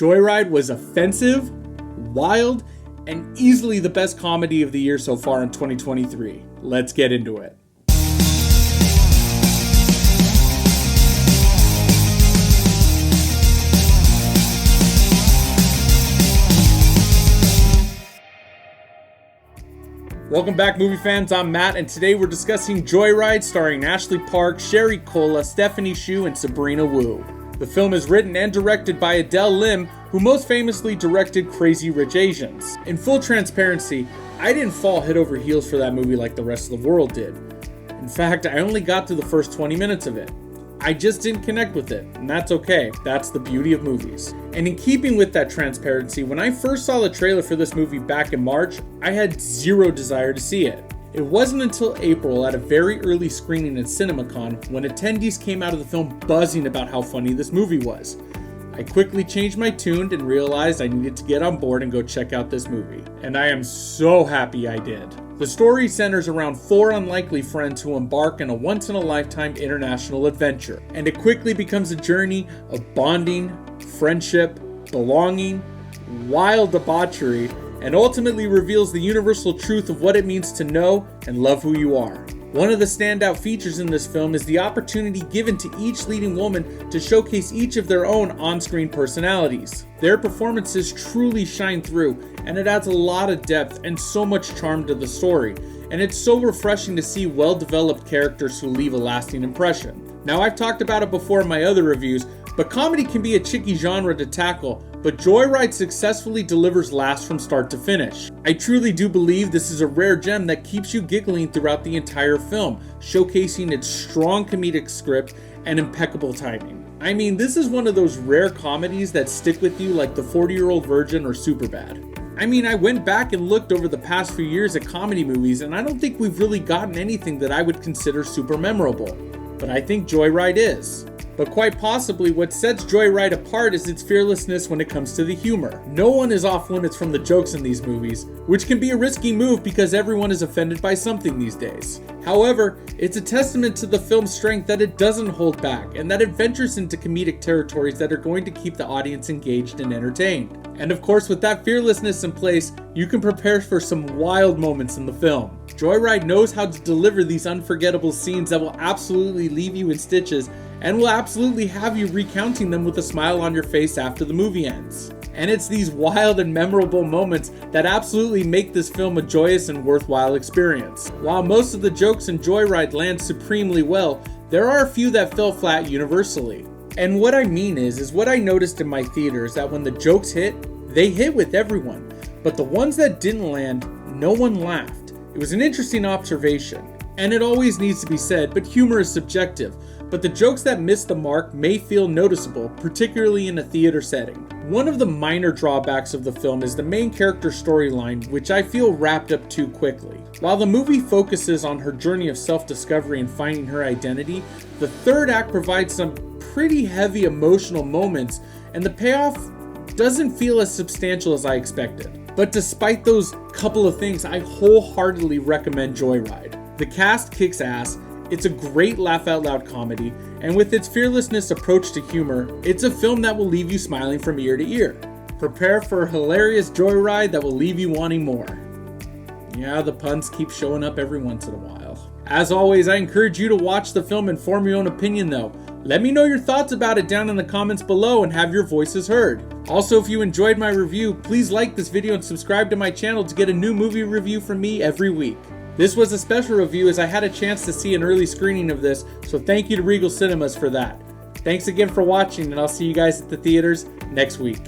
Joyride was offensive, wild, and easily the best comedy of the year so far in 2023. Let's get into it. Welcome back, movie fans. I'm Matt, and today we're discussing Joyride, starring Ashley Park, Sherry Cola, Stephanie Hsu, and Sabrina Wu. The film is written and directed by Adele Lim, who most famously directed Crazy Rich Asians. In full transparency, I didn't fall head over heels for that movie like the rest of the world did. In fact, I only got through the first 20 minutes of it. I just didn't connect with it, and that's okay. That's the beauty of movies. And in keeping with that transparency, when I first saw the trailer for this movie back in March, I had zero desire to see it. It wasn't until April at a very early screening at CinemaCon when attendees came out of the film buzzing about how funny this movie was. I quickly changed my tune and realized I needed to get on board and go check out this movie. And I am so happy I did. The story centers around four unlikely friends who embark on a once-in-a-lifetime international adventure, and it quickly becomes a journey of bonding, friendship, belonging, wild debauchery, and ultimately reveals the universal truth of what it means to know and love who you are. One of the standout features in this film is the opportunity given to each leading woman to showcase each of their own on-screen personalities. Their performances truly shine through, and it adds a lot of depth and so much charm to the story, and it's so refreshing to see well-developed characters who leave a lasting impression. Now, I've talked about it before in my other reviews, but comedy can be a tricky genre to tackle, but Joyride successfully delivers laughs from start to finish. I truly do believe this is a rare gem that keeps you giggling throughout the entire film, showcasing its strong comedic script and impeccable timing. I mean, this is one of those rare comedies that stick with you like The 40-Year-Old Virgin or Superbad. I mean, I went back and looked over the past few years at comedy movies, and I don't think we've really gotten anything that I would consider super memorable. But I think Joyride is. But quite possibly what sets Joyride apart is its fearlessness when it comes to the humor. No one is off limits from the jokes in these movies, which can be a risky move because everyone is offended by something these days. However, it's a testament to the film's strength that it doesn't hold back and that it ventures into comedic territories that are going to keep the audience engaged and entertained. And of course, with that fearlessness in place, you can prepare for some wild moments in the film. Joyride knows how to deliver these unforgettable scenes that will absolutely leave you in stitches and will absolutely have you recounting them with a smile on your face after the movie ends. And it's these wild and memorable moments that absolutely make this film a joyous and worthwhile experience. While most of the jokes in Joyride land supremely well, there are a few that fell flat universally. And what I mean is what I noticed in my theaters that when the jokes hit, they hit with everyone. But the ones that didn't land, no one laughed. It was an interesting observation. And it always needs to be said, but humor is subjective. But the jokes that miss the mark may feel noticeable, particularly in a theater setting. One of the minor drawbacks of the film is the main character storyline, which I feel wrapped up too quickly. While the movie focuses on her journey of self-discovery and finding her identity, the third act provides some pretty heavy emotional moments, and the payoff doesn't feel as substantial as I expected. But despite those couple of things, I wholeheartedly recommend Joyride. The cast kicks ass, it's a great laugh-out-loud comedy, and with its fearlessness approach to humor, it's a film that will leave you smiling from ear to ear. Prepare for a hilarious Joyride that will leave you wanting more. Yeah, the puns keep showing up every once in a while. As always, I encourage you to watch the film and form your own opinion though. Let me know your thoughts about it down in the comments below and have your voices heard. Also, if you enjoyed my review, please like this video and subscribe to my channel to get a new movie review from me every week. This was a special review as I had a chance to see an early screening of this, so thank you to Regal Cinemas for that. Thanks again for watching, and I'll see you guys at the theaters next week.